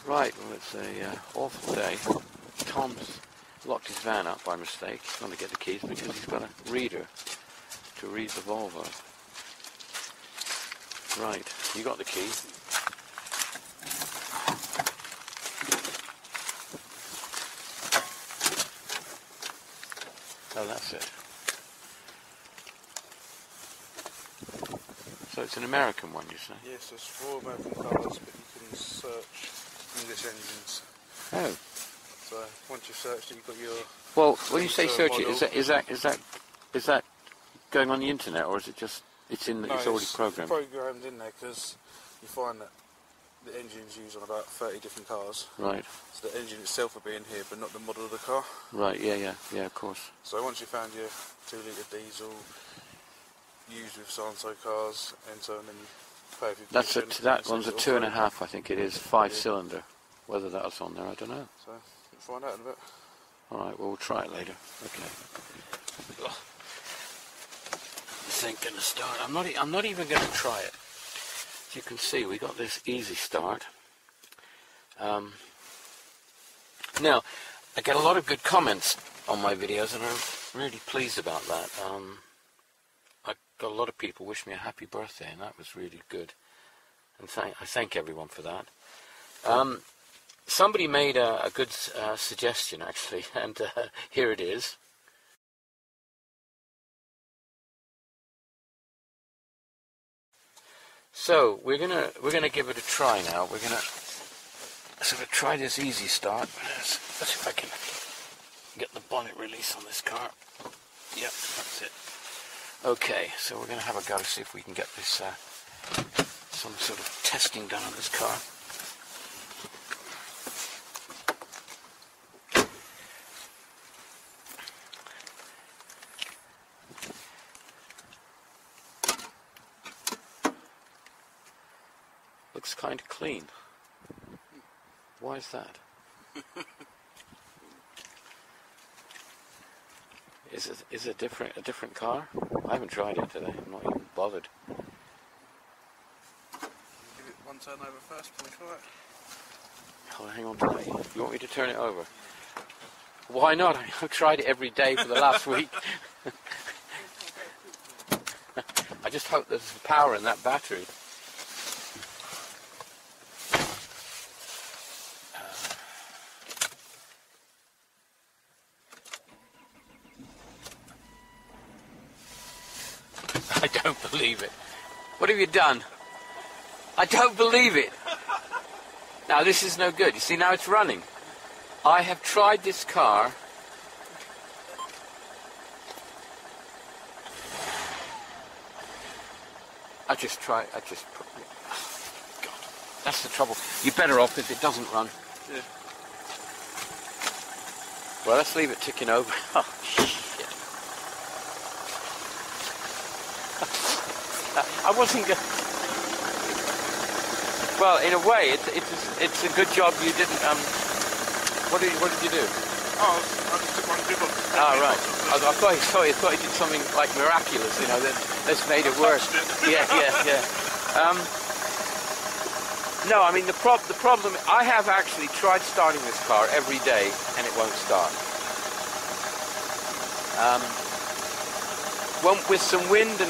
Right, well it's a awful day. Tom's locked his van up by mistake. He's going to get the keys because he's got a reader to read the Volvo. Right, you got the key. Oh, that's it. So it's an American one, you say? Yes, there's 4 American cars, but you can search English engines. Oh. So once you've searched it, you've got your... Well, when you say search model. it, is that going on the internet, or is it just it's already programmed? It's programmed in there because you find that the engine's used on about 30 different cars. Right. So the engine itself will be in here, but not the model of the car. Right. Yeah, of course. So once you found your 2-litre diesel used with so-and-so cars, enter, and then you pay for your That one's a 2.5, I think it is, 5-cylinder. Whether that's on there, I don't know. So we'll find out in a bit. All right, well, we'll try it later. Okay. This ain't gonna start. I'm not even gonna try it. As you can see, we got this easy start. Now, I get a lot of good comments on my videos, and I'm really pleased about that. I got a lot of people wish me a happy birthday, and that was really good. And I thank everyone for that. Somebody made a good suggestion, actually, and here it is. So we're gonna give it a try now. We're gonna sort of try this easy start. Let's see if I can get the bonnet release on this car. Yep, that's it. Okay, so we're gonna have a go to see if we can get this some sort of testing done on this car. Looks kind of clean. Why is that? Is it a different car? I haven't tried it today. I'm not even bothered. Give it one turn over first before we try it. Oh, hang on to that. You want me to turn it over? Why not? I've tried it every day for the last week. I just hope there's power in that battery. I don't believe it. What have you done? I don't believe it. Now this is no good. You see, now it's running. I have tried this car. God, that's the trouble. You're better off if it doesn't run. Yeah. Well, let's leave it ticking over. Oh, shit. I wasn't going. Well, in a way, it's a good job you didn't. What did you do? Oh, I just took one dribble. Ah, right. I thought you did something like miraculous. You know, that's made it worse. Yeah. No, I mean the problem. I have actually tried starting this car every day, and it won't start. With some wind and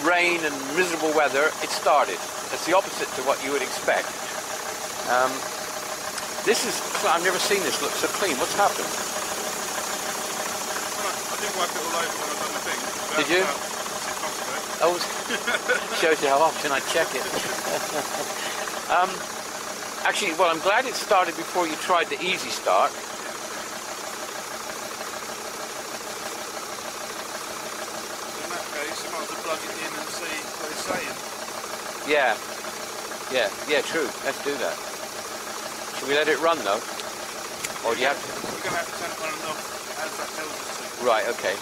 rain and miserable weather, it started. It's the opposite to what you would expect. I've never seen this look so clean. What's happened? I did wipe it all over when I done the thing. Did you? Oh, shows you how often I check it. Actually, well, I'm glad it started before you tried the easy start. Plug it in and see what it's saying. Yeah, true. Let's do that. Should we let it run though? Or do you have to? We're going to have to turn it on and off as that tells us to. Right, okay.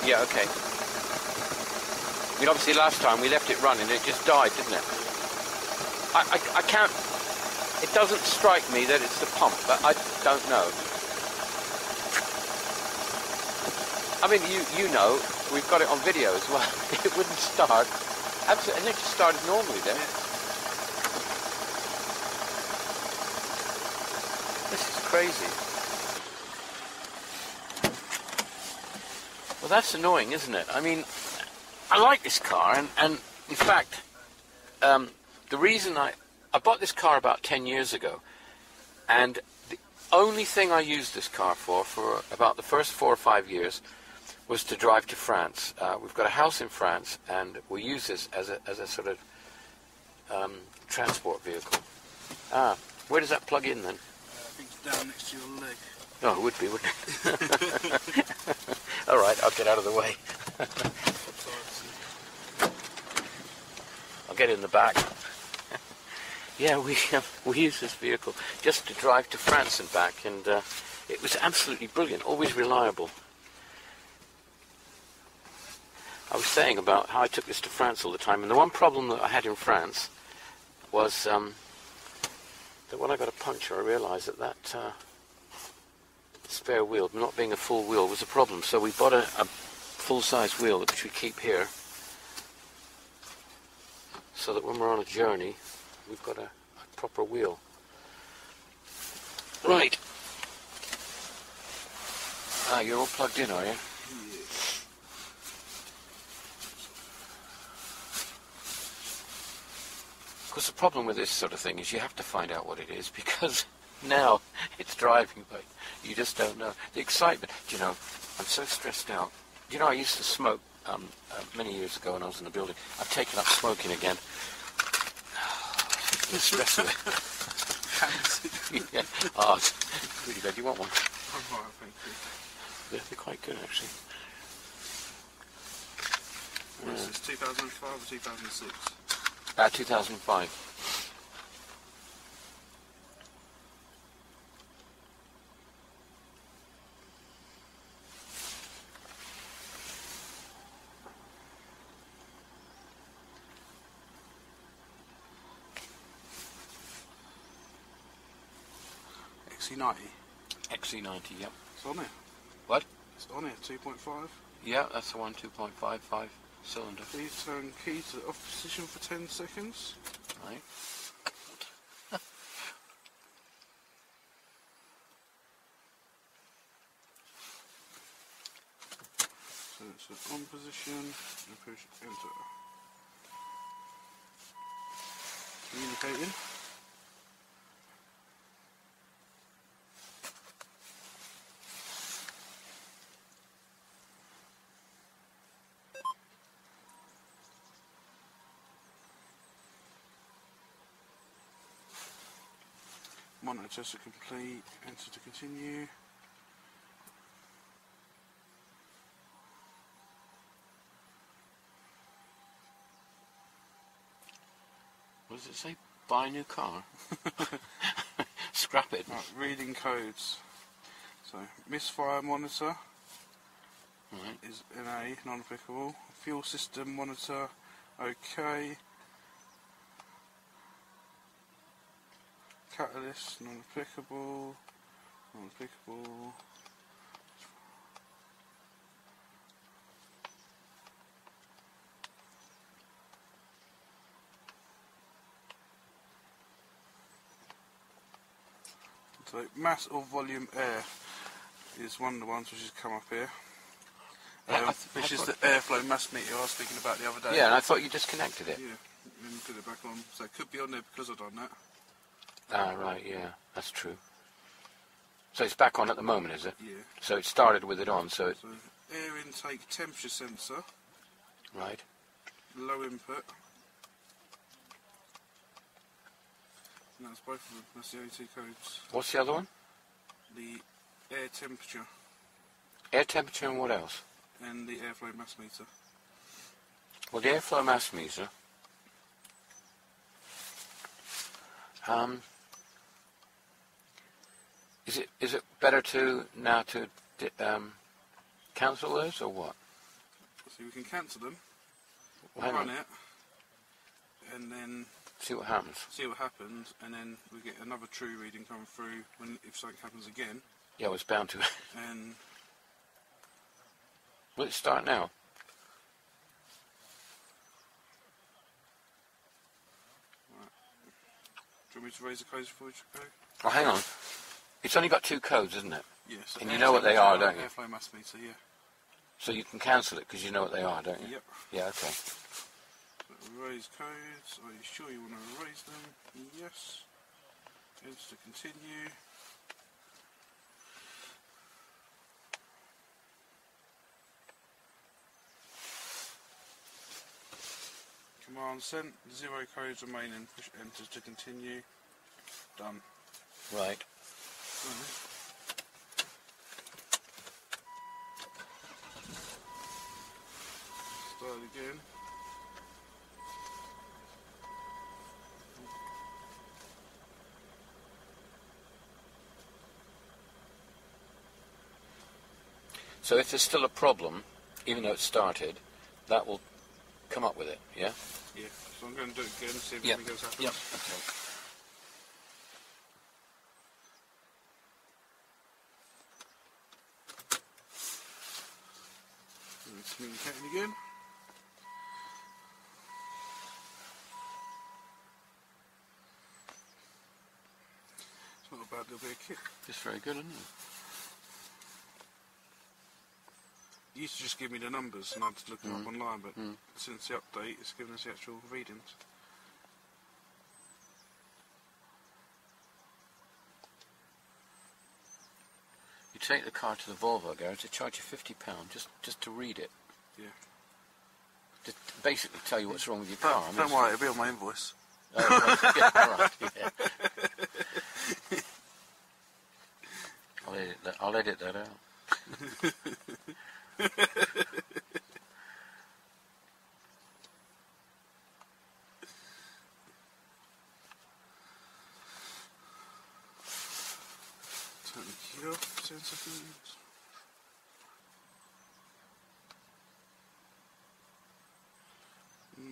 Yeah, okay. I mean, obviously last time we left it running, it just died, didn't it? I can't. It doesn't strike me that it's the pump, but I don't know. I mean, you know, we've got it on video as well. It wouldn't start. Absolutely, and it just started normally then. crazy. Well, that's annoying, isn't it? I mean, I like this car, and in fact, the reason I bought this car about 10 years ago, and the only thing I used this car for about the first 4 or 5 years was to drive to France. We've got a house in France, and we use this as a sort of transport vehicle. Where does that plug in then? I think it's down next to your leg. Oh, it would be, wouldn't it? All right, I'll get out of the way. I'll get in the back. Yeah, we use this vehicle just to drive to France and back, and it was absolutely brilliant, always reliable. I was saying about how I took this to France all the time, and the one problem that I had in France was that when I got a puncture, I realised that spare wheel, not being a full wheel, was a problem. So we bought a full-size wheel which we keep here, so that when we're on a journey, we've got a proper wheel. Right. You're all plugged in, are you? Of course, the problem with this sort of thing is you have to find out what it is, because now it's driving, but you just don't know. The excitement, you know, I'm so stressed out. You know, I used to smoke many years ago when I was in the building. I've taken up smoking again. The stress of it. Yeah. Oh, it's really good. Do you want one? I'm alright, thank you. They're quite good, actually. What is this, 2005 or 2006? 2005. XC90? XC90, yep. It's on here. What? It's on here, 2.5. Yeah, that's the one, 2.55 cylinder. Please turn key to the off position for 10 seconds. Right. So it's an on position, and push enter. Communicating. Monitor test to complete, enter to continue. What does it say? Buy a new car? Scrap it. Right, reading codes. So, misfire monitor is NA, non-applicable. Fuel system monitor, OK. Catalyst, non-applicable. Non-applicable. So mass or volume air is one of the ones which has come up here. Which is the airflow mass meter I was speaking about the other day. Yeah, and I thought you disconnected it. Yeah, and put it back on. So it could be on there because I've done that. Ah, right, yeah, that's true. So it's back on at the moment, is it? Yeah. So it started with it on, so it... So air intake temperature sensor. Right. Low input. And that's both of them. That's the only two codes. What's the other one? The air temperature Air temperature and what else? and the airflow mass meter. Well, the airflow mass meter... Is it better to now to cancel those or what? So we can cancel them, Hang run on. it, and then See what happens. see what happens, and then we get another true reading come through when if something happens again. Yeah, well, it's bound to. And Will it start now? do you want me to raise the codes before we go? Oh, hang on. It's only got 2 codes, isn't it? Yes. And you know what they are, don't you? Airflow mass meter, yeah. So you can cancel it because you know what they are, don't you? Yep. Yeah, okay. Erase codes. Are you sure you want to erase them? Yes. Enter to continue. Command sent. 0 codes remaining. Push enter to continue. Done. Right. Start again. So if there's still a problem, even though it started, that will come up with it, yeah? Yeah. So I'm going to do it again, see if Yep. anything else happens. Yep. Okay. It's communicating again. It's not a bad little bit of kit. It's very good, isn't it? It used to just give me the numbers and I had to look them up online, but since the update it's given us the actual readings. You take the car to the Volvo garage, they charge you £50 just to read it. Yeah. Just to basically tell you what's wrong with your car. Don't worry, it'll be on my invoice. Oh, right. Yeah, all right, yeah. I'll edit that out. Turn the key off, 10 seconds.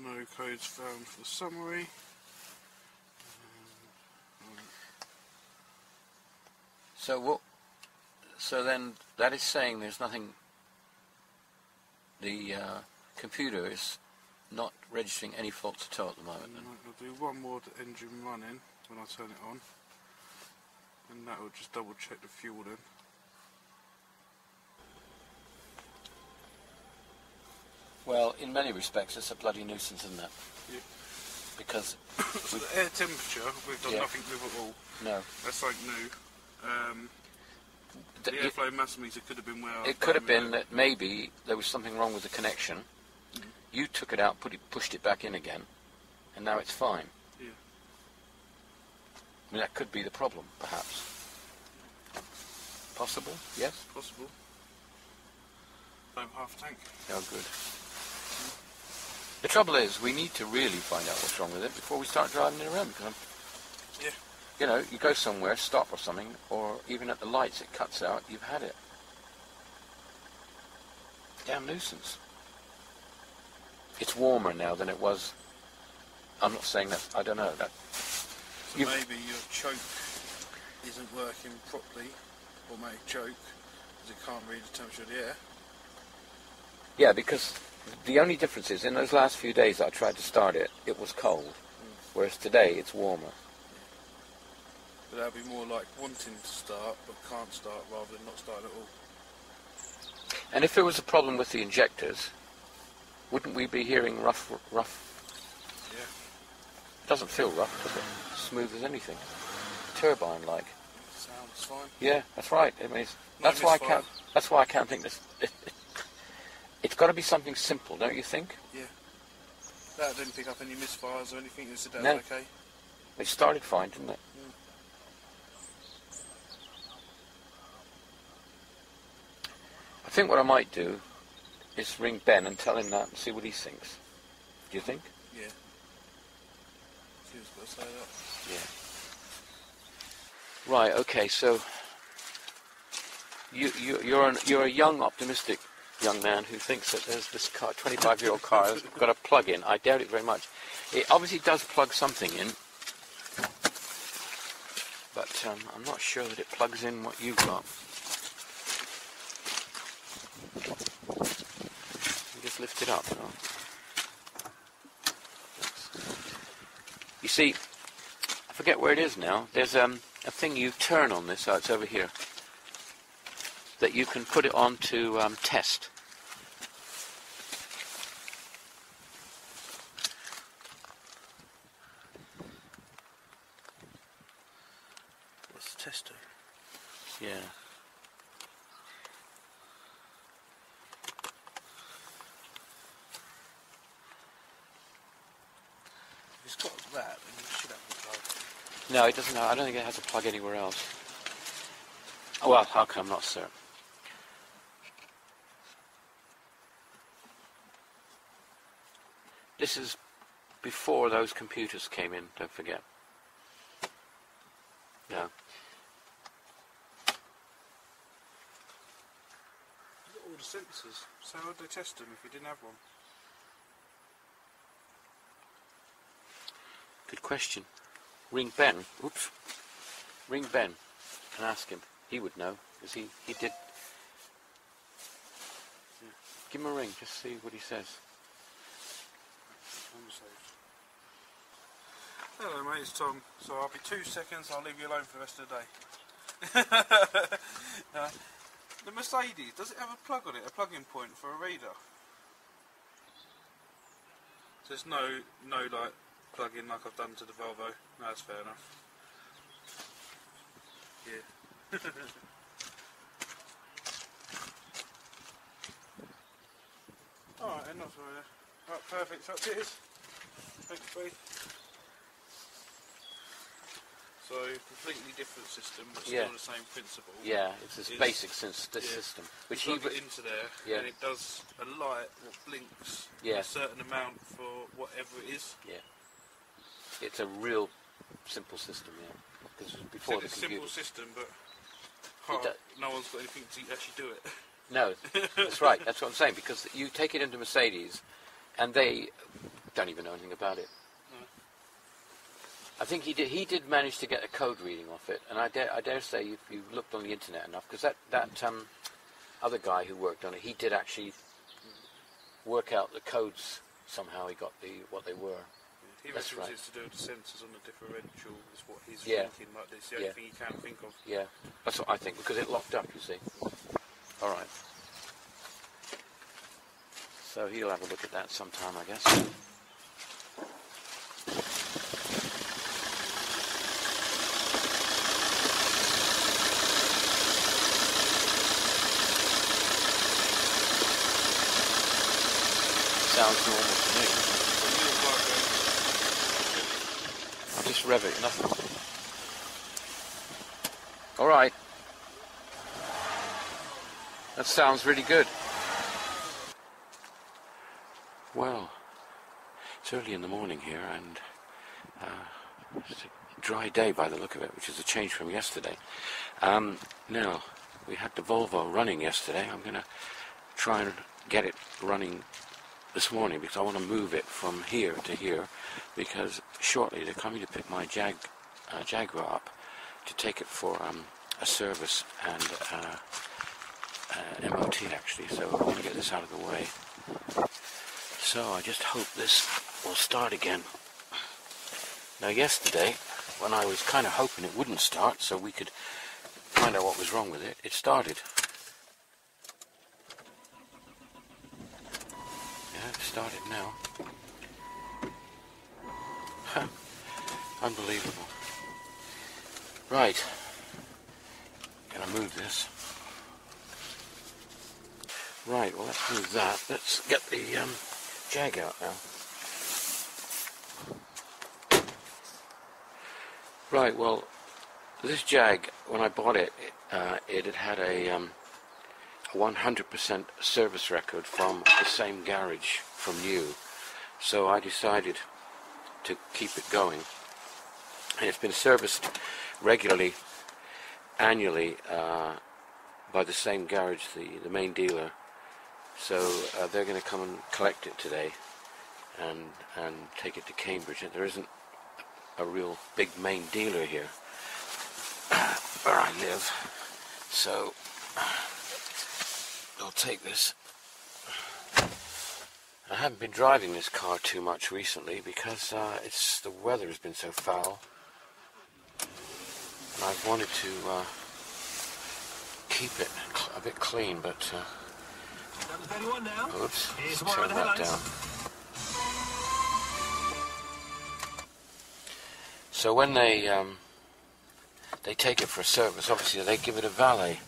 No codes found for the summary. So what? So then that is saying there's nothing. The computer is not registering any faults at all at the moment. Then. I'll do one more to engine running when I turn it on, and that will just double check the fuel then. Well, in many respects, it's a bloody nuisance, isn't it? Yeah. Because So the air temperature, we've done nothing with at all. No. That's like new. The airflow mass meter could have been where it could have been that maybe there was something wrong with the connection. You took it out, pushed it back in again, and now it's fine. Yeah. I mean, that could be the problem, perhaps. Possible? Yes? Possible. Same half tank. Oh, good. The trouble is, we need to really find out what's wrong with it before we start driving it around. Because Yeah. you know, you go somewhere, stop or something, or even at the lights it cuts out, you've had it. Damn nuisance. It's warmer now than it was. I'm not saying that, I don't know. So maybe your choke isn't working properly, automatic choke, because it can't read the temperature of the air. Yeah, because the only difference is, in those last few days that I tried to start it, it was cold. Whereas today, it's warmer. But that would be more like wanting to start, but can't start, rather than not starting at all. And if there was a problem with the injectors, wouldn't we be hearing rough? Yeah. It doesn't feel rough, does it? Smooth as anything. Turbine-like. Sounds fine. Yeah, that's right. I mean, that's why I can't. That's why I can't think this. It's got to be something simple, don't you think? Yeah. That didn't pick up any misfires or anything. It said that No. was okay. It started fine, didn't it? I think what I might do is ring Ben and tell him that and see what he thinks. Do you think? Yeah. She was going to say that. Yeah. Right. Okay. So you're a young, optimistic young man who thinks that there's this car, 25-year-old car, has got a plug-in. I doubt it very much. It obviously does plug something in, but I'm not sure that it plugs in what you've got. Just lift it up. You know? You see, I forget where it is now. There's an a thing you turn on this. Oh, it's over here. That you can put it on to test. What's the tester? Yeah. If it's got that, then you should have the plug. No, it doesn't. I don't think it has a plug anywhere else. Oh, well, okay, I'm not certain. This is before those computers came in, don't forget. No. You've got all the sensors, so how would they test them if you didn't have one? Good question. Ring Ben. Oops. Ring Ben and ask him. He would know, because he did. Yeah. Give him a ring, just see what he says. Hello mate, it's Tom. So I'll be 2 seconds, I'll leave you alone for the rest of the day. The Mercedes, does it have a plug on it, a plug-in point for a reader? So there's no like plug-in like I've done to the Volvo. No, that's fair enough. Yeah. Alright, enough of it. Right, perfect. So cheers. Thanks, mate. So, completely different system, but still the same principle. Yeah, it's this basic system. Which you plug it into there, and it does a light that blinks a certain amount for whatever it is. Yeah. It's a real simple system, yeah. Because before it's a simple system, but no one's got anything to actually do it. No, that's right. That's what I'm saying. Because you take it into Mercedes, and they don't even know anything about it. No. I think he did manage to get a code reading off it, and I dare say if you looked on the internet enough, because that other guy who worked on it, he did actually work out the codes somehow. He got what they were. He That's reckons right. it's to do with the sensors on the differential, is what he's thinking, like this, the only thing he can think of. Yeah, that's what I think, because it locked up, you see. Alright. So he'll have a look at that sometime, I guess. Sounds normal to me. I'll just rev it, nothing. Alright. That sounds really good. Well, it's early in the morning here, and it's a dry day by the look of it, which is a change from yesterday. Now, we had the Volvo running yesterday. I'm going to try and get it running this morning, because I want to move it from here to here, because shortly they're coming to pick my Jaguar up to take it for a service and MOT actually, so I want to get this out of the way. So I just hope this will start again. Now yesterday, when I was kind of hoping it wouldn't start so we could find out what was wrong with it, it started. Yeah, it started now. Unbelievable. Right. Gonna move this. Right, well let's move that. Let's get the Jag out now. Right, well, this Jag, when I bought it, it had a 100% service record from the same garage from new. So I decided to keep it going. And it's been serviced regularly, annually, by the same garage, the main dealer. So they're going to come and collect it today and take it to Cambridge. And there isn't a real big main dealer here where I live. So I'll take this. I haven't been driving this car too much recently because the weather has been so foul. I've wanted to keep it a bit clean, but oops, turn that down. So when they take it for a service, obviously they give it a valet,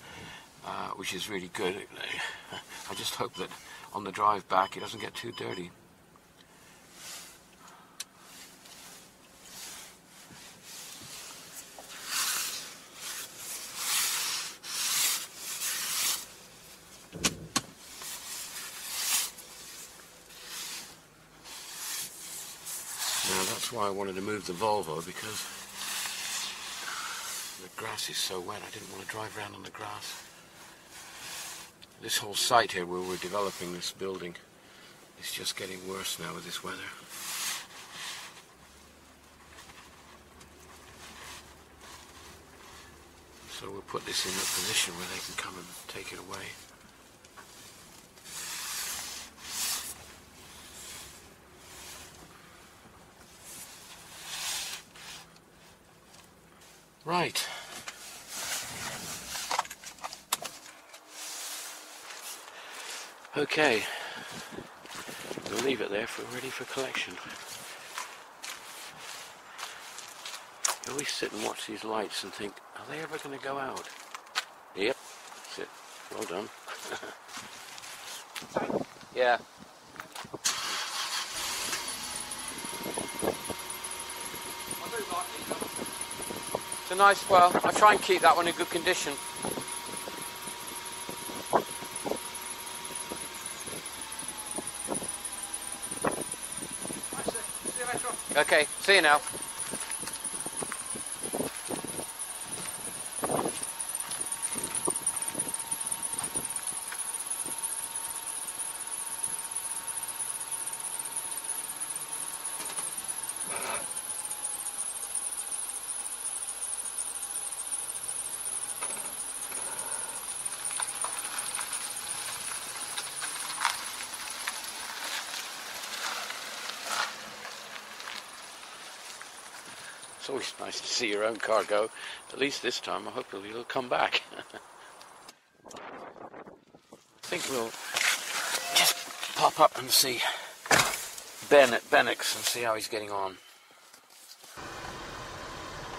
which is really good. I just hope that on the drive back it doesn't get too dirty. Now that's why I wanted to move the Volvo, because the grass is so wet. I didn't want to drive around on the grass. This whole site here where we're developing this building is just getting worse now with this weather. So we'll put this in a position where they can come and take it away. Right. Okay. We'll leave it there for ready for collection. You always sit and watch these lights and think, are they ever going to go out? Yep. That's it. Well done. Yeah. It's a nice, well, I try and keep that one in good condition. Okay, see you now. It's always nice to see your own car go. At least this time, I hope it'll come back. I think we'll just pop up and see Ben at Bennick's and see how he's getting on.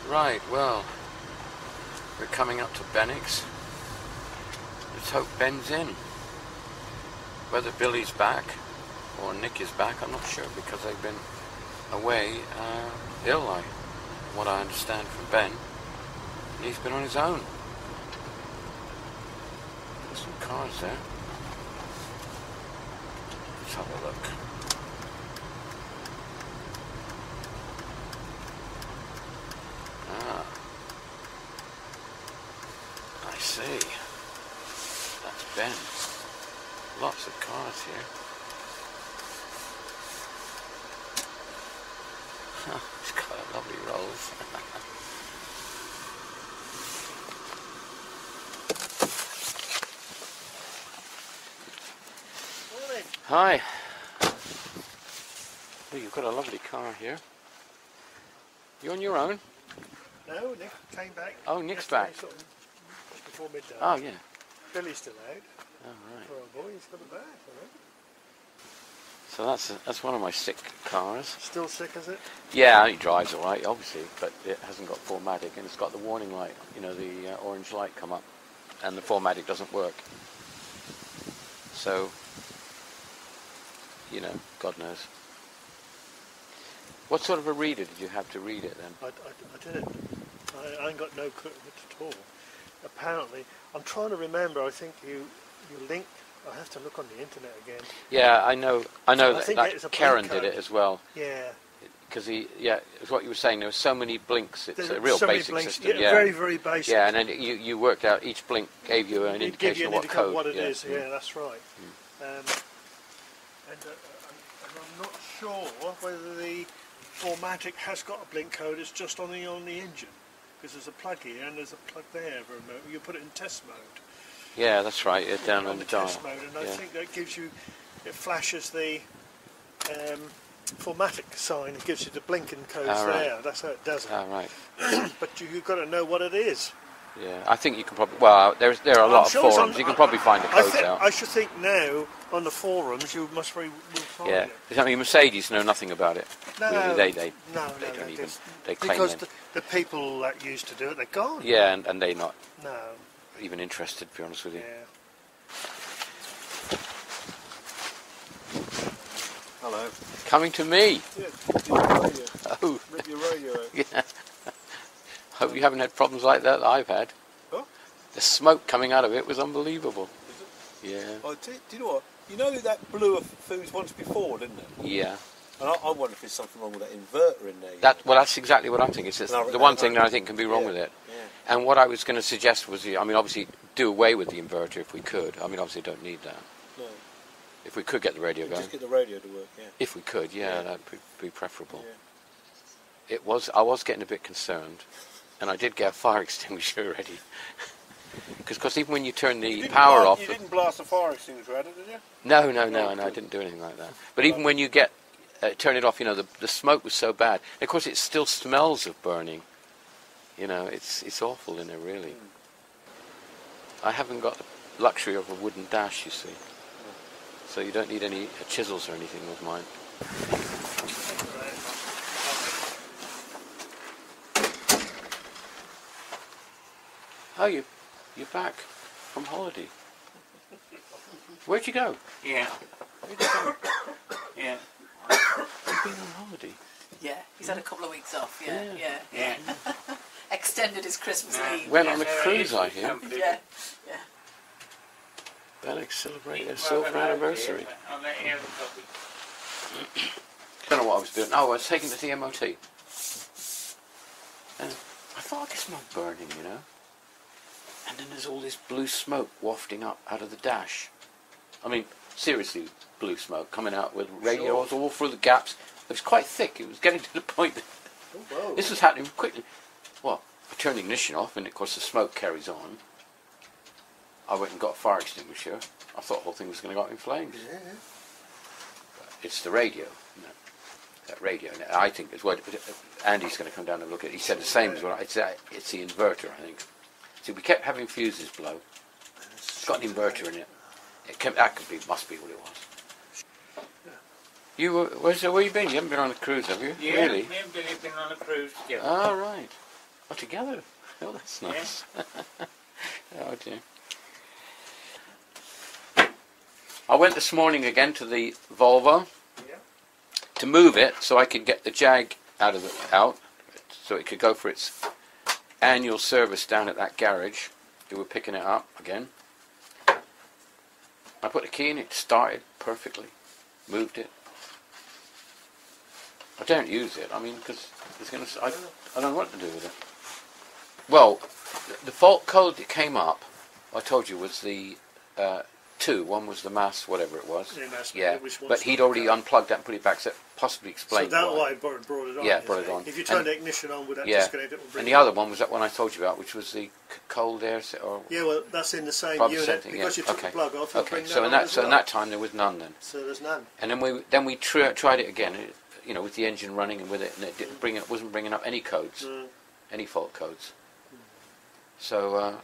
Right, well, we're coming up to Bennick's. Let's hope Ben's in. Whether Billy's back or Nick is back, I'm not sure, because they've been away ill, what I understand from Ben. He's been on his own. There's some cars there. Let's have a look. Ah, I see. That's Ben. Lots of cars here. He's got a lovely Rolls. Morning. Hi. Oh, you've got a lovely car here. You on your own? No, Nick came back. Oh, Nick's yesterday, back. sort of just before midday. Oh, yeah. Billy's still out. Oh, right. For our boy, he's got it back, I think. So that's one of my sick cars. Still sick, is it? Yeah, he drives all right, obviously, but it hasn't got 4MATIC, and it's got the warning light, you know, the orange light come up, and the 4MATIC doesn't work. So, you know, God knows. What sort of a reader did you have to read it then? I did. I ain't got no clue at all. Apparently, I'm trying to remember. I think you link. I have to look on the internet again. Yeah, I know that Karen code. did it as well. Yeah. Because it's what you were saying. There were so many blinks. It's a real so basic blinks, system. Yeah, very, very basic. Yeah, and then you worked out each blink gave you an indication of what code. What it is. Yeah, that's right. And I'm not sure whether the 4MATIC has got a blink code. It's just on the engine, because there's a plug here and there's a plug there. You put it in test mode. Yeah, that's right. It's down on the dial. Test mode, and I think that gives you. It flashes the 4MATIC sign. It gives you the blinking codes Right. there. That's how it does it. Right. But you've got to know what it is. Yeah, I think you can probably. Well, there are a lot of sure it's forums. You can probably find the codes out. I should think now on the forums you must will find Yeah, it. I mean Mercedes know nothing about it. No, Really. They no, don't even. just- They claim because them. the people that used to do it, they're gone. Yeah, and they're not No. even interested, to be honest with you. Yeah. Hello. Coming to me. Yeah, radio. Oh, Rip your radio out. yeah. Hope you haven't had problems like that I've had. Huh? The smoke coming out of it was unbelievable. Is it? Yeah. Oh, do you know what? You know that blew a fuse once before, didn't it? Yeah. And I wonder if there's something wrong with that inverter in there. That's exactly what I'm thinking. It's just the one thing that I think can be wrong with it. Yeah. And what I was going to suggest was, I mean, obviously, do away with the inverter if we could. I mean, obviously, don't need that. No. If we could get the radio going. Just get the radio to work, yeah. If we could, yeah, that'd be preferable. Yeah. I was getting a bit concerned, and I did get a fire extinguisher ready. Because even when you turn the power off... You didn't blast the fire extinguisher at it, did you? No, I didn't do anything like that. But even when you turn it off, you know, the smoke was so bad. And of course, it still smells of burning. You know, it's awful in there, really. I haven't got the luxury of a wooden dash, you see. So you don't need any chisels or anything with mine. Oh, you're back from holiday. Where'd you go? Yeah. Where'd you go? Yeah. You've been on holiday. Yeah, he's had a couple of weeks off, yeah. Yeah. Extended his Christmas leave. Went on a cruise, I hear. Yeah. Better celebrate their silver anniversary. I'll let you have a copy. Don't know what I was doing. Oh, I was taking it to the MOT. And I thought I could smell burning, you know. And then there's all this blue smoke wafting up out of the dash. I mean, seriously, blue smoke coming out with radios all through the gaps. It was quite thick. It was getting to the point that this was happening quickly. Well, I turned the ignition off, and of course the smoke carries on. I went and got a fire extinguisher. I thought the whole thing was going to go up in flames. Yeah. But it's the radio. You know, that radio. And I think it's what Andy's going to come down and look at it. He said the same as what it's the inverter, I think. See, we kept having fuses blow. It's got an inverter in it. Must be what it was. You where you been? You haven't been on a cruise, have you? Yeah, Really? me and Billy have been on a cruise together. Oh, right. Oh, together? Oh, that's nice. Oh, dear. I went this morning again to the Volvo to move it so I could get the Jag out so it could go for its annual service down at that garage. They were picking it up again. I put the key in, it started perfectly. Moved it. I don't use it. I mean, because I don't know what to do with it. Well, the fault code that came up, I told you, was the two. One was the mass, whatever it was. Yeah, but he'd already unplugged that and put it back, so it possibly explained so that why. why it brought it on. Yeah, brought it on. If you turn the ignition on with that disconnect, it will bring and the it other on. one was that one I told you about, which was the cold air. Or Yeah, well, that's in the same probably the unit same thing, because yeah. you took the plug off. You'll Okay, bring so that in on that as so in well. that time there was none then. So there's none. And then we tried it again, you know, with the engine running and with it, and it wasn't bringing up any codes, any fault codes. So.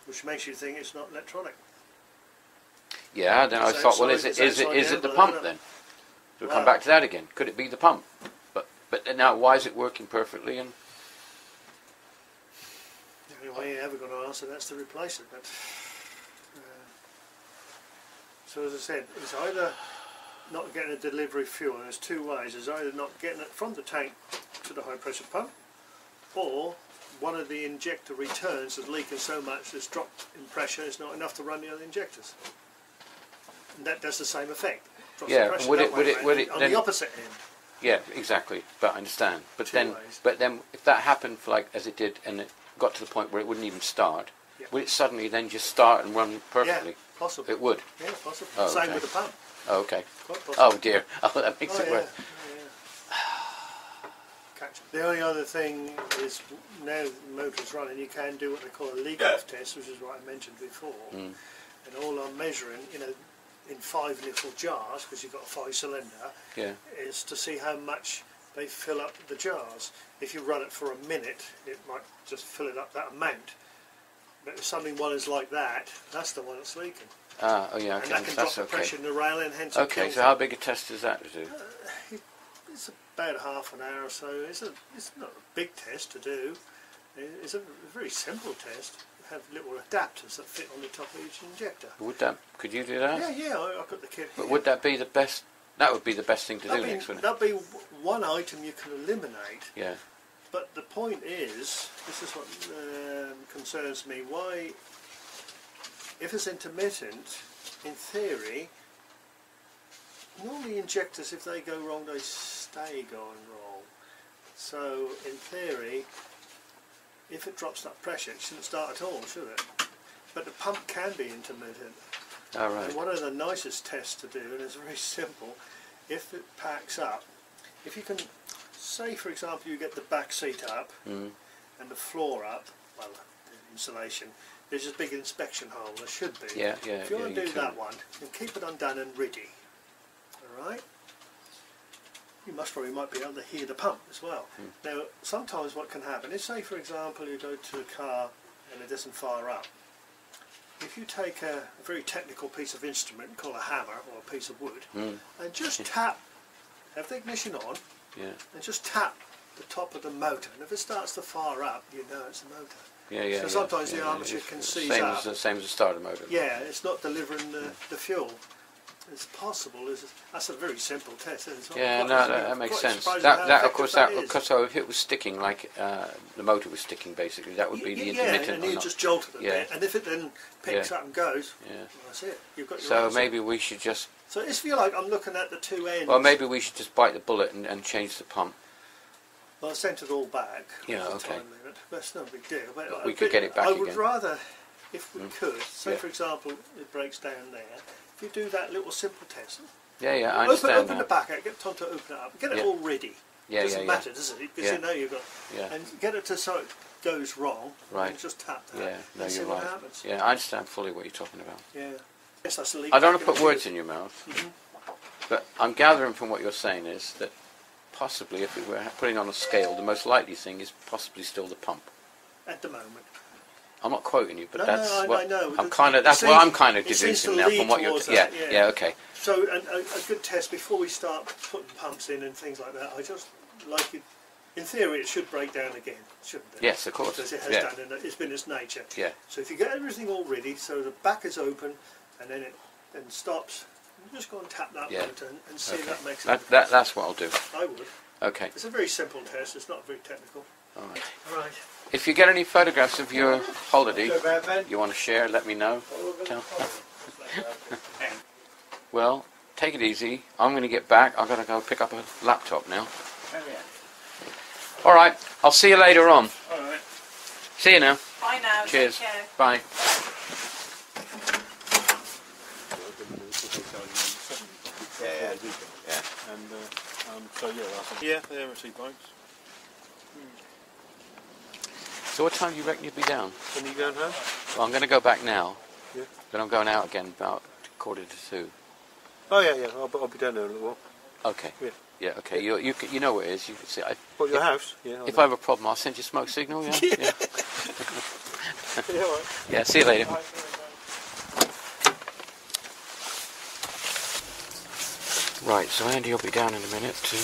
Which makes you think it's not electronic. Yeah, then I It's thought, well, outside- is it's it the outside pump the then? We'll Wow. come back to that again. Could it be the pump? But now, why is it working perfectly? And The only way you're ever going to answer that's to replace it. But so as I said, it's either not getting a delivery fuel, and there's two ways. It's either not getting it from the tank to the high pressure pump, or one of the injector returns is leaking so much there's dropped in pressure, it's not enough to run the other injectors. And that does the same effect. Drops Yeah, the pressure would that it- way would it- round, would it on then- the opposite end. yeah, exactly. But I understand. But Two ways. then, if that happened, as it did, and it got to the point where it wouldn't even start, Yeah. would it suddenly then just start and run perfectly? Yeah, possible. It would. Yeah, possible. Oh, Same okay. with the pump. Oh, okay. Quite possible. Oh dear. Oh, that makes it yeah. worse. Catch it. The only other thing is now the motor's running, you can do what they call a leak-off test, which is what I mentioned before. And all I'm measuring, you know, in 5 little jars, because you've got a 5-cylinder, Yeah. is to see how much they fill up the jars. If you run it for a minute, it might just fill it up that amount. But if something one is like that, that's the one that's leaking. Ah, oh yeah, And okay, that can drop that's the okay. pressure in the rail and hence it Okay, kills so it. how big a test is that to do? It's about half an hour or so. It's not a big test to do. It's a very simple test. You have little adapters that fit on the top of each injector. Could you do that? Yeah, I got the kit But here. would that be the best? That would be the best thing to do next, wouldn't it? That'd be one item you can eliminate. Yeah. But the point is, this is what concerns me. Why, if it's intermittent, in theory, normally injectors, if they go wrong, they stay going wrong. So, in theory, if it drops that pressure, it shouldn't start at all, should it? But the pump can be intermittent. All right. And one of the nicest tests to do, and it's very simple, if it packs up, if you can, say for example you get the back seat up and the floor up, well, the insulation, there's a big inspection hole, there should be. Yeah, If you want to you do that one, then keep it undone and ready. Alright? You might be able to hear the pump as well. Now, sometimes what can happen is, say for example you go to a car and it doesn't fire up. If you take a very technical piece of instrument called a hammer or a piece of wood and just tap, have the ignition on, Yeah. and just tap the top of the motor, and if it starts to fire up, you know it's the motor. Yeah. So sometimes the armature can seize up. Same as the starter motor. Yeah, it's not delivering the fuel. It's possible. That's a very simple test. It's not Yeah, quite- no, it's that makes quite sense. surprising That, how of effective course, that that is. because so if it was sticking, like the motor was sticking, basically, that would be the intermittent. and or you not. just jolt it a Yeah. bit, and if it then picks Yeah. up and goes, Yeah. well, that's it. You've got your So answer. maybe we should just, So if you like, I'm looking at the two ends. well, maybe we should just bite the bullet and change the pump. Well, I sent it all back. Yeah, There's a okay. time limit. That's no big deal. But We could get it back I would again. rather, if we could, say Yeah. for example, it breaks down there. If you do that little simple test, Yeah, I understand open the that. back out, get Tom to open it up, get it Yeah. all ready. Yeah, Doesn't yeah, matter, does it? Because Yeah. you know you've got, Yeah. and get it to so it goes wrong. Right. And just tap that. Yeah, no, and see you're what right. happens. Yeah, I understand fully what you're talking about. Yeah. Yes, that's the leak I don't want back to put in the words tube. in your mouth, Mhm. but I'm gathering from what you're saying is that possibly, if we were putting on a scale, the most likely thing is possibly still the pump. At the moment. I'm not quoting you, but No, that's no, what I know. I'm It kind of. seems- That's what I'm kind of it seems to deducing now lead from what you're. towards Yeah, that, yeah, okay. So a good test before we start putting pumps in and things like that, I just like it. In theory, it should break down again, shouldn't it? Yes, of course. Because it has Yeah, done, and it's been its nature. yeah, So if you get everything all ready, so the back is open, and then it then stops, you just go and tap that Yeah. motor and see okay. if that makes it. That's what I'll do. I would. Okay, It's a very simple test. It's not very technical. all right. Right. If you get any photographs of your holiday you want to share, let me know. Tell- Well, take it easy. I'm going to get back. I've got to go pick up a laptop now. Oh, yeah. All right, I'll see you later on. All right. See you now. Bye now. Cheers. Take care. Bye. Yeah. And so yeah, they're received bikes. So what time do you reckon you'll be down? When are you going home? Well, I'm going to go back now. Yeah. But I'm going out again about 1:45. Oh yeah. I'll be down there in a little while. Okay. Yeah. Yeah. Okay. You know what it is. You can see. What, your house? Yeah. If I have a problem, I'll send you a smoke signal. Yeah. Yeah. Yeah, all right. Yeah. See you later. Right. So Andy will be down in a minute to.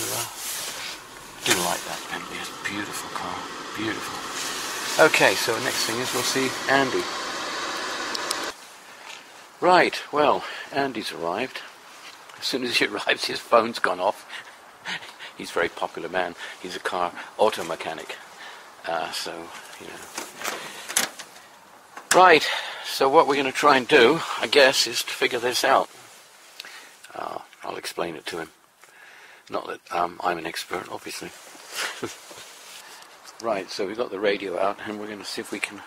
Do like that Bentley. It's a beautiful car. Beautiful. Okay. So the next thing is we'll see Andy. Right. Well, Andy's arrived. As soon as he arrives, his phone's gone off. He's a very popular man. He's a car auto mechanic. So, you know. Right, so what we're going to try and do, I guess, is to figure this out. I'll explain it to him. Not that I'm an expert, obviously. Right, so we've got the radio out, and we're going to see if we can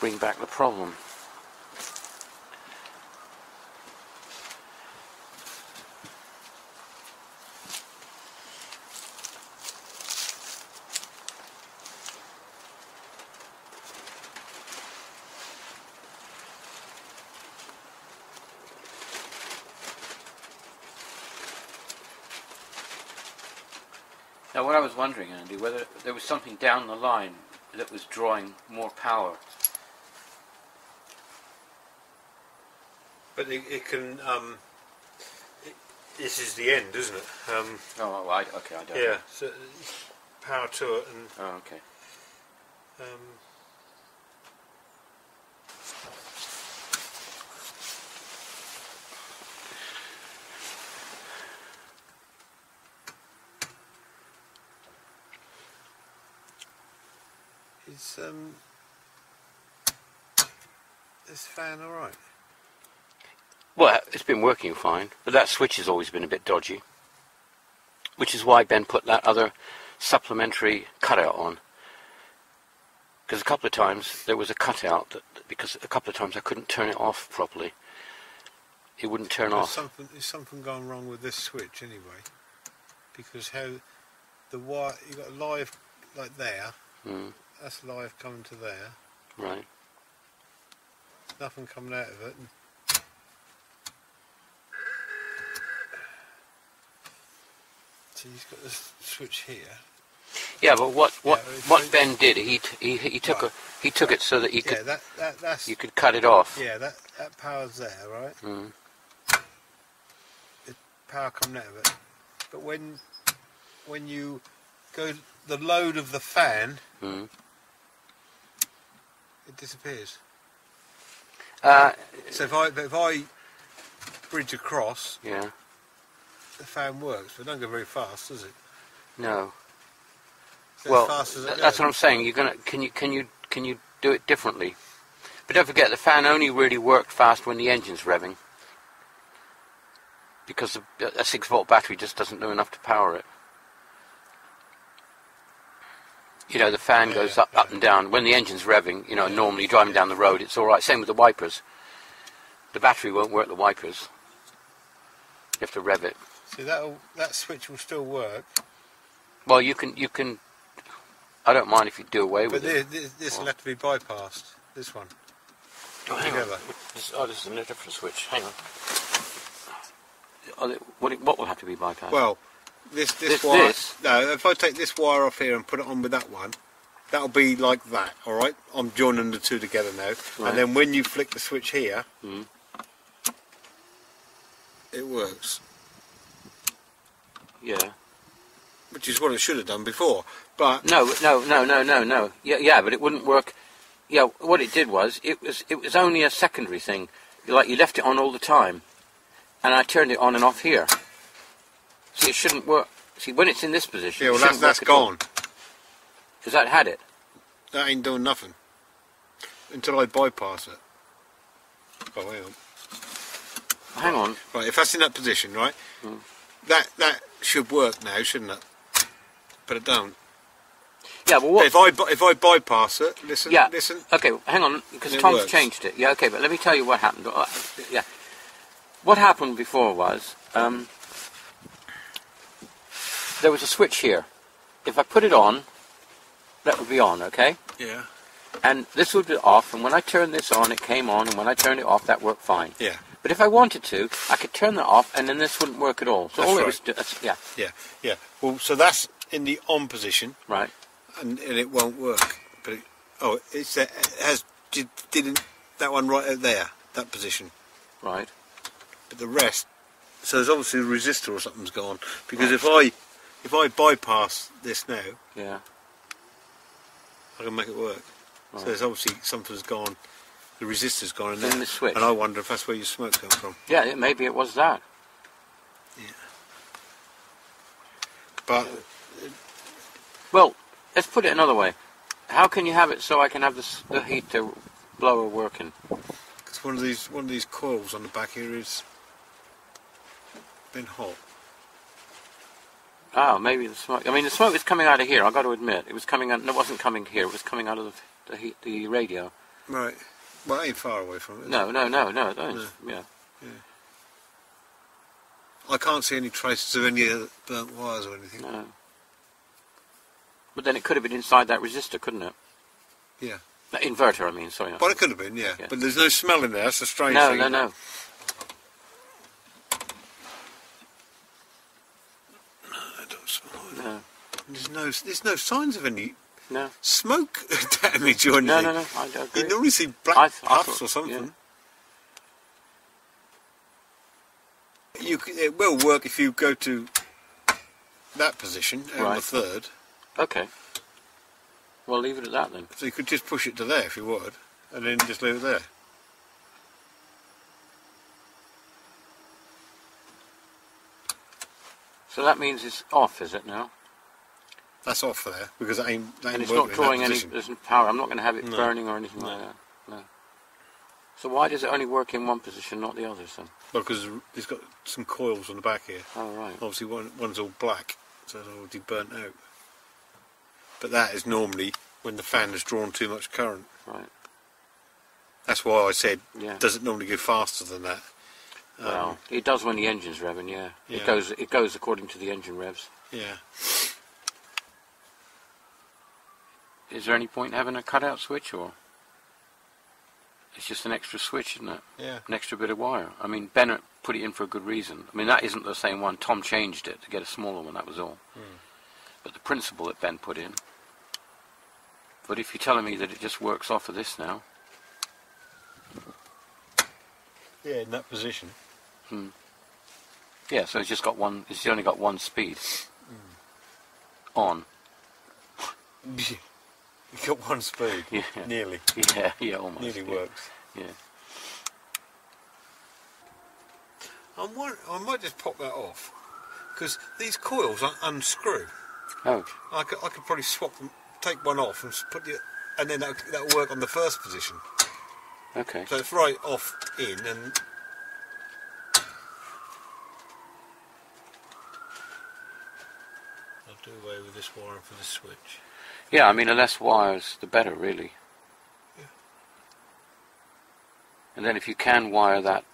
bring back the problem. Now, what I was wondering, Andy, whether there was something down the line that was drawing more power. But it can. This is the end, isn't it? Oh, well, okay, I don't know. Yeah. So power to it, and Oh, okay. is this fan all right? Well, it's been working fine, but that switch has always been a bit dodgy, which is why Ben put that other supplementary cutout on. Because a couple of times there was a cutout, because a couple of times I couldn't turn it off properly. It wouldn't turn off. There's something gone wrong with this switch anyway, because how the wire, you got live like there, that's live coming to there. Right. Nothing coming out of it. So he's got this switch here. Yeah, but what Ben did, he took right. He took it so that you could that's you could cut it off. yeah, that power's there, right? Mm. The power coming out of it. But when you go the load of the fan, it disappears. So if I bridge across, Yeah. the fan works, but it don't go very fast, does it? No. So Well, as fast as it that's goes. what I'm saying. You're gonna can you do it differently? But don't forget, the fan only really worked fast when the engine's revving, because a 6-volt battery just doesn't do enough to power it. You know, the fan goes up and down when the engine's revving. You know, normally driving down the road, it's all right. Same with the wipers. The battery won't work the wipers. You have to rev it. See, that switch will still work. Well, you can. I don't mind if you do away with But it. this will have to be bypassed. This one. Oh, hang on. Together. This is a different switch. Hang on. What will have to be bypassed? Well, this wire. This? No, if I take this wire off here and put it on with that one, that'll be like that. All right. I'm joining the two together now, Right. and then when you flick the switch here, it works. Yeah. Which is what it should have done before. But No. Yeah, but it wouldn't work. Yeah, what it did was it was only a secondary thing. Like, you left it on all the time, and I turned it on and off here. See, it shouldn't work. See, when it's in this position, yeah, well, it shouldn't that's work at all. gone. Because that had it. That ain't doing nothing until I bypass it. Oh, hang on. Hang on. Right, if that's in that position, right, that should work now, shouldn't it? But it don't. Yeah, well, what? If I bypass it, listen. Okay, hang on, because It Tom's works. changed it. Yeah, okay, but let me tell you what happened. Yeah, what happened before was there was a switch here. If I put it on, that would be on. Okay. Yeah. And this would be off, and when I turned this on, it came on, and when I turned it off, that worked fine. Yeah. But if I wanted to, I could turn that off, and then this wouldn't work at all. So That's all it right. was, yeah, Yeah. Well, so that's in the on position, right. and it won't work. But didn't that one right out there, that position. Right. But the rest, so there's obviously a resistor or something's gone. Because if I bypass this now, Yeah. I can make it work. Right. So there's obviously something's gone. The resistor's gone in In there. the switch. And I wonder if that's where your smoke comes from. Yeah, maybe it was that. Yeah. But Well, let's put it another way. How can you have it so I can have the heater blower working? because one of these coils on the back here is been hot. Oh, maybe the smoke. I mean, the smoke was coming out of here. I've got to admit, it was coming out. It wasn't coming here. It was coming out of the radio. Right. Well, it ain't far away from it. is No. it? Don't. Yeah. I can't see any traces of any of the burnt wires or anything. No. But then it could have been inside that resistor, couldn't it? Yeah. That inverter, I mean. Sorry. Well, it could have been, yeah. Yeah. But there's no smell in there. That's a strange No, thing. no. I don't smell it. No. There's no signs of any No. smoke damage or anything. No. I don't agree. You normally see I black thought- puffs or something. yeah. It will work if you go to that position on the Right. third. Okay. Well, leave it at that then. So you could just push it to there if you would, and then just leave it there. So that means it's off, is it now? That's off there because that ain't And it's working not in drawing that any. position. There's no power. I'm not going to have it No. burning or anything like that. No. So why does it only work in one position, not the others then? Because it's got some coils on the back here. Oh right. Obviously, one's all black, so it's already burnt out. But that is normally when the fan has drawn too much current. Right. That's why I said, Yeah. does it normally go faster than that? Well, it does when the engine's revving. Yeah. Yeah. It goes according to the engine revs. Yeah. Is there any point in having a cutout switch, or it's just an extra switch, isn't it? Yeah. An extra bit of wire. I mean, Bennett put it in for a good reason. I mean, that isn't the same one. Tom changed it to get a smaller one. That was all. But the principle that Ben put in. But if you're telling me that it just works off of this now, Yeah, in that position. yeah. So it's just got one. It's only got one speed. On. You've got one speed. Yeah. Nearly. Yeah, almost. Nearly yeah. works. Yeah. I might just pop that off because these coils unscrew. Oh. I could probably swap them, take one off and put the, and then that'll work on the first position. Okay. So it's right off in and. I'll do away with this wiring for the switch. Yeah, I mean, the less wires, the better, really. Yeah. And then if you can wire that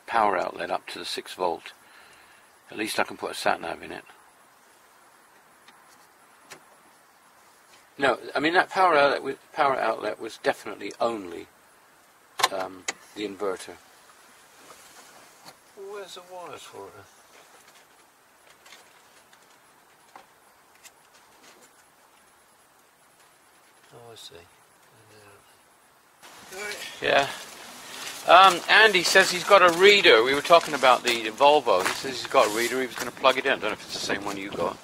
power outlet up to the 6 volt, at least I can put a sat nav in it. No, I mean that power outlet was definitely only the inverter. Where's the wires for it? Oh, I see. Yeah. Andy says he's got a reader. We were talking about the Volvo. He says he's got a reader. He was going to plug it in. I don't know if it's the same one you got.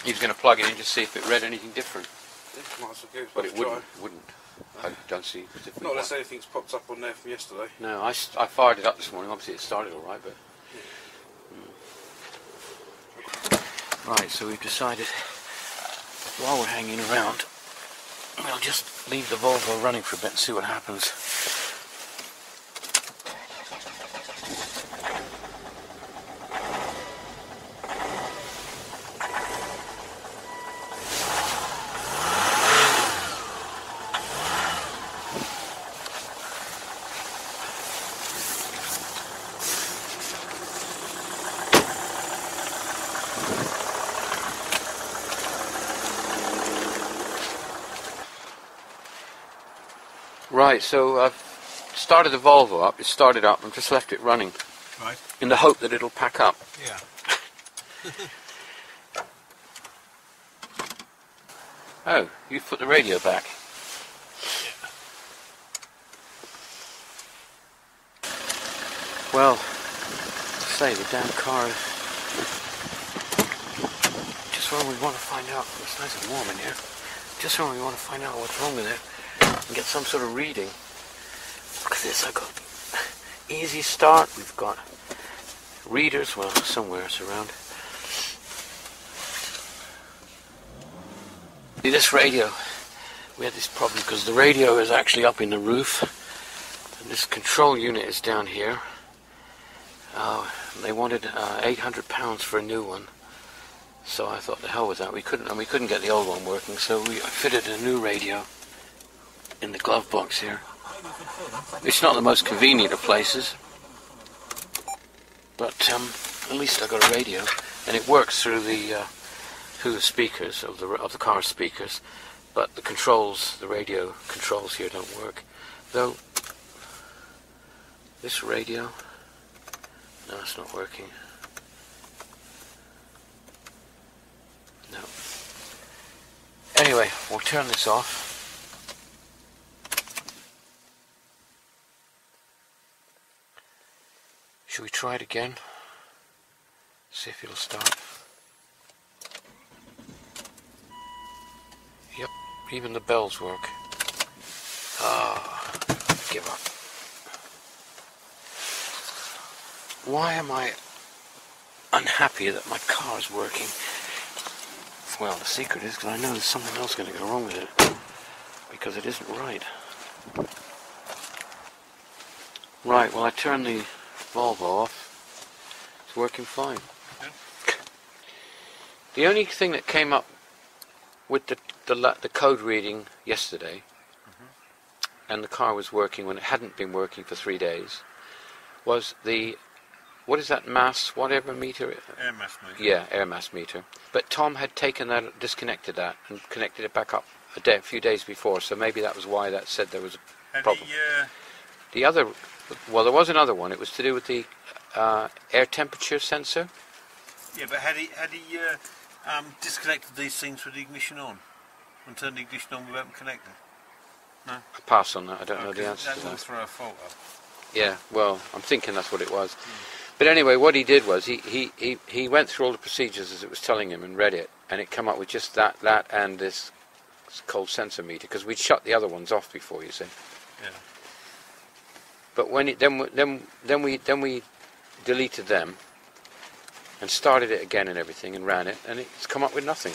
He was going to plug it in just see if it read anything different. Might as well give But a it try. wouldn't. I don't see. Not unless anything's popped up on there from yesterday. No, I fired it up this morning. Obviously it started all right, but... Right, so we've decided, while we're hanging around, we'll just leave the Volvo running for a bit and see what happens. Right, so I've started the Volvo up. It started up and just left it running. Right. In the hope that it'll pack up. Yeah. Oh, you've put the radio back. Well, say the damn car is just when we want to find out. It's nice and warm in here. Just when we want to find out what's wrong with it and get some sort of reading. Look at this. I got easy start. We've got readers. Well, somewhere it's around. See, this radio, we had this problem because the radio is actually up in the roof and this control unit is down here. They wanted £800 for a new one, so I thought the hell with that. We couldn't get the old one working, so we fitted a new radio in the glove box here. It's not the most convenient of places, but at least I got a radio, and it works through the speakers of the car speakers, but the controls, the radio controls here don't work. Though this radio, no, it's not working. No, Anyway, we'll turn this off. Shall we try it again? See if it'll start. Yep, even the bells work. Ah, give up. Why am I unhappy that my car is working? Well, the secret is because I know there's something else going to go wrong with it. Because it isn't right. Right, well I turned the Volvo off. It's working fine. The only thing that came up with the code reading yesterday, and the car was working when it hadn't been working for 3 days, was the, what is that mass, whatever meter? Air mass meter. Yeah, air mass meter. But Tom had taken that, disconnected that, and connected it back up a few days before, so maybe that was why that said there was a problem. The other, well, there was another one. It was to do with the air temperature sensor. Yeah, but had he disconnected these things with the ignition on and turned the ignition on without them connected? No. I pass on that. I don't know the answer to that. That will that. throw a fault up. Yeah, well, I'm thinking that's what it was. But anyway, what he did was he went through all the procedures as it was telling him and read it, and it came up with just that and this cold sensor meter, because we'd shut the other ones off before, you see. Yeah. But when it, then we deleted them and started it again and everything and ran it, and it's come up with nothing.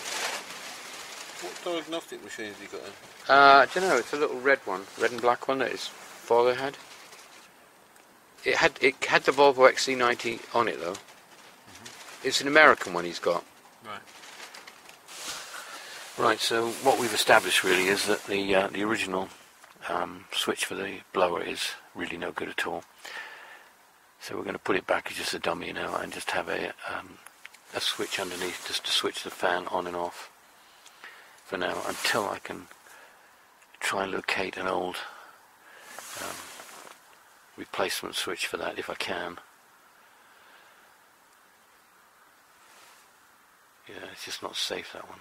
What diagnostic machine have you got in? I don't know. It's a little red one, red and black one that his father had. It had the Volvo XC90 on it though. It's an American one he's got. Right. Right. So what we've established really is that the original switch for the blower is really no good at all. So we're going to put it back as just a dummy now and just have a switch underneath just to switch the fan on and off for now, until I can try and locate an old replacement switch for that, if I can. Yeah, it's just not safe, that one.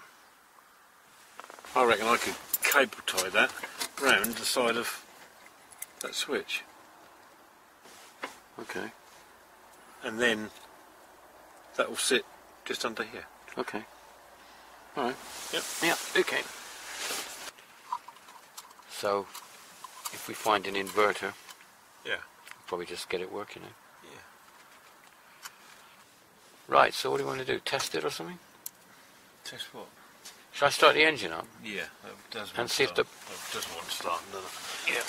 I reckon I could cable tie that round the side of that switch. Okay. And then that will sit just under here. Okay. Alright. Yep. Yeah, okay. So, if we find an inverter, Yeah. we'll probably just get it working now. Yeah. Right, so what do you want to do? Test it or something? Test what? Shall I start the engine up? Yeah, that does And see if the... It doesn't want to start, does it? Yeah.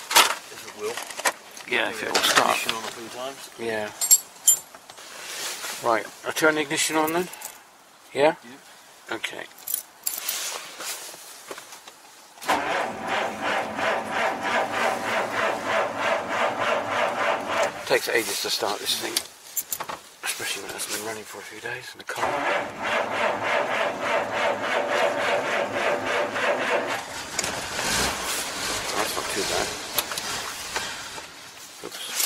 If it will. Yeah, if it will start. Ignition on a few times. Yeah. Right, I'll turn the ignition on then? Yeah? Yeah. Okay. It takes ages to start this thing, especially when it hasn't been running for a few days in the car. That's not too bad. Oops.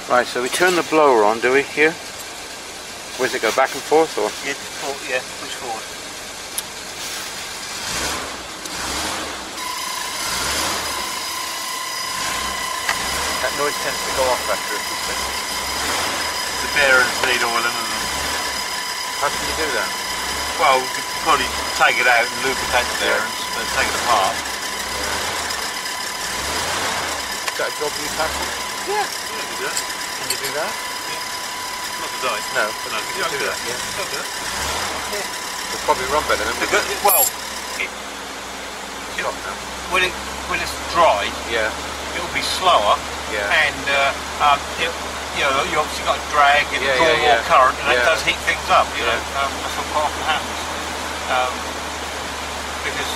Right, so we turn the blower on, do we, here? Where does it go, back and forth, or? Yeah, push forward. That noise tends to go off after a few seconds. The bearings need oiling and... How can you do that? Well, we could probably take it out and lubricate the bearings, and take it apart. Is that a job you have? Yeah, we do that. Can you do that? Not today. No, But no, you can do that, yeah. I'll do it. It'll probably run better than Because, well, when it's dry, Yeah, it'll be slower, yeah. and you obviously got to drag and Yeah, draw yeah, more yeah. current, and that Yeah. does heat things up. You Yeah. know, that's what quite often happens. Because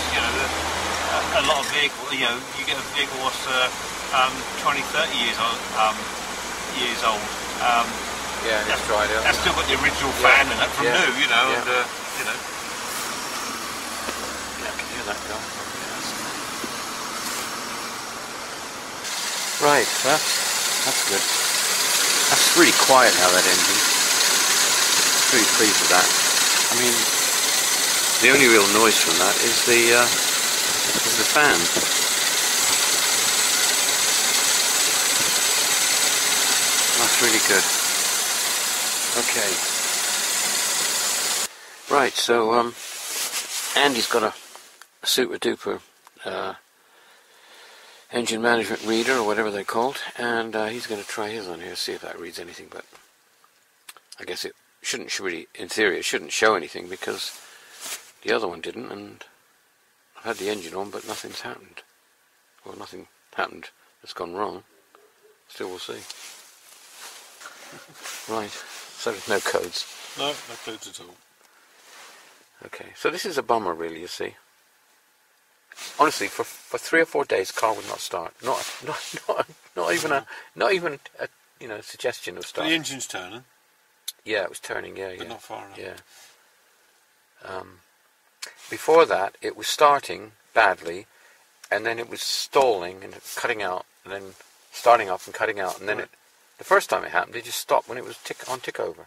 a lot of vehicles, you get a vehicle that's 20, 30 years old, Yeah, and it's dried out. That's still got the original fan in it from Yeah. new, you know, Yeah. and you know. Yeah, I can hear that going. Right, that's good. That's really quiet now, that engine. Pretty pleased with that. I mean, the only real noise from that is the fan. That's really good. Okay. Right, so Andy's got a super duper engine management reader, or whatever they're called, and he's going to try his on here, see if that reads anything, but I guess it shouldn't really, in theory, it shouldn't show anything because the other one didn't, and I've had the engine on, but nothing's happened. Well, nothing happened that's gone wrong. Still, we'll see. Right, so there's no codes. No codes at all. Okay, so this is a bummer, really, you see. Honestly, for 3 or 4 days, the car would not start. Not even a suggestion of But start. the engine's turning, Yeah, it was turning. Yeah, but yeah, not far enough. yeah. Before that, it was starting badly, and then it was stalling and cutting out, and then starting up and cutting out, and then the first time it happened, it just stopped when it was tick over.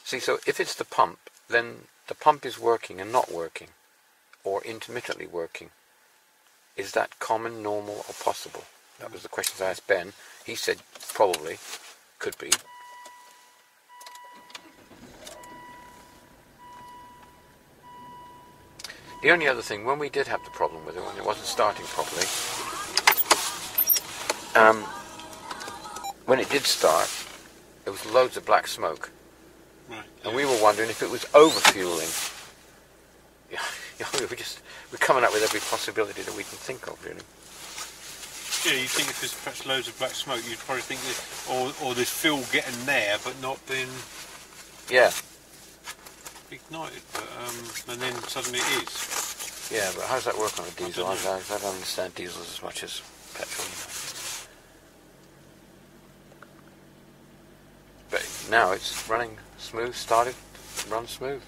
See, so if it's the pump, then the pump is working and not working, or intermittently working. Is that common, normal, or possible? That was the questions I asked Ben. He said probably, could be. The only other thing, when we did have the problem with it, when it wasn't starting properly, when it did start, there was loads of black smoke. Right. And we were wondering if it was over-fueling. We're coming up with every possibility that we can think of, really. Yeah, you think if there's perhaps loads of black smoke, you'd probably think that, or there's fuel getting there, but not being Yeah, ignited, but, and then suddenly it is. yeah, but how does that work on a diesel? I don't know. don't understand diesels as much as petrol. But now it's running smooth, runs smooth.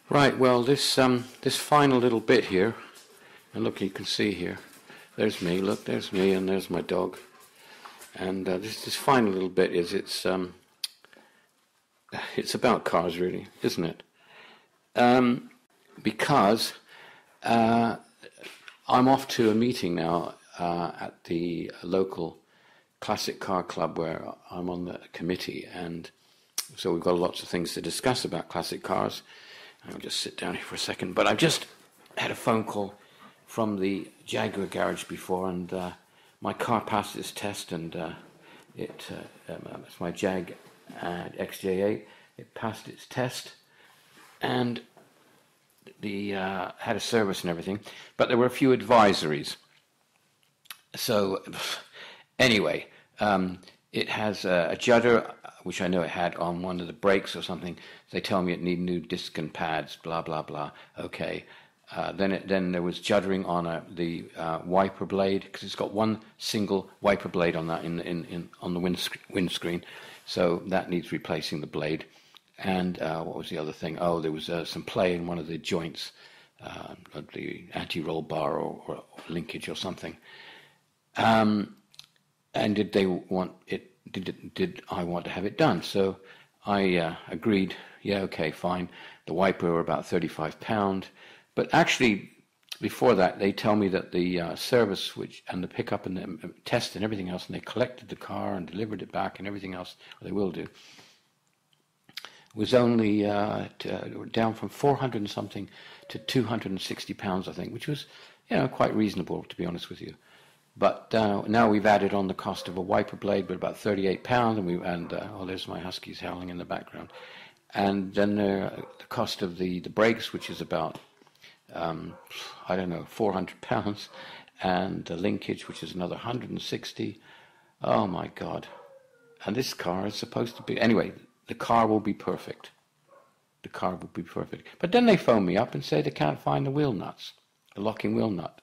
Right, well, this final little bit here, and look, you can see here, there's me, look, there's me, and there's my dog. And this final little bit is, it's about cars, really, isn't it? Because I'm off to a meeting now at the local classic car club where I'm on the committee, and so we've got lots of things to discuss about classic cars. I'll just sit down here for a second, but I've just had a phone call from the Jaguar garage before, and my car passed its test, and it's my Jag XJ8. It passed its test, and the had a service and everything, but there were a few advisories. So anyway, it has a judder, which I know it had on one of the brakes or something. They tell me it need new disc and pads, blah blah blah. Okay. Then there was juddering on the wiper blade, because it's got one single wiper blade on that on the windscreen, so that needs replacing the blade. And what was the other thing? Oh, there was some play in one of the joints, the anti-roll bar or linkage or something. And did they want it? Did I want to have it done? So I agreed. Yeah, okay, fine. The wiper were about £35, but actually before that they tell me that the service, and the pickup and the test and everything else, and they collected the car and delivered it back and everything else, or they will do, was only down from 400 and something to £260, I think, which was quite reasonable, to be honest with you. But now we've added on the cost of a wiper blade, but about £38, and there's my huskies howling in the background. And then the cost of the brakes, which is about £400, and the linkage, which is another 160. Oh my God! And this car is supposed to be anyway. The car will be perfect. The car will be perfect. But then they phone me up and say they can't find the wheel nuts, the locking wheel nut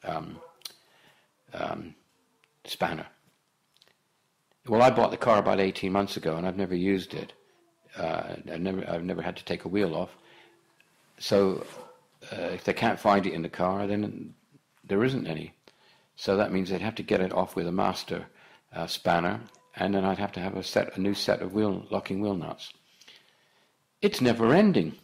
spanner. Well, I bought the car about 18 months ago, and I've never used it. I've never had to take a wheel off. So if they can't find it in the car, then there isn't any. So that means they'd have to get it off with a master spanner, and then I'd have to have a new set of locking wheel nuts. It's never ending.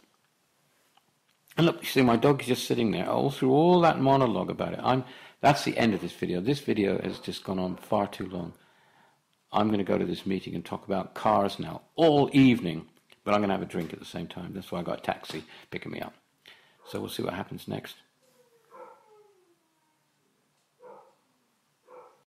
And look, you see, my dog is just sitting there all through all that monologue about it. That's the end of this video. This video has just gone on far too long. I'm going to go to this meeting and talk about cars now all evening, but I'm going to have a drink at the same time. That's why I got a taxi picking me up. So we'll see what happens next.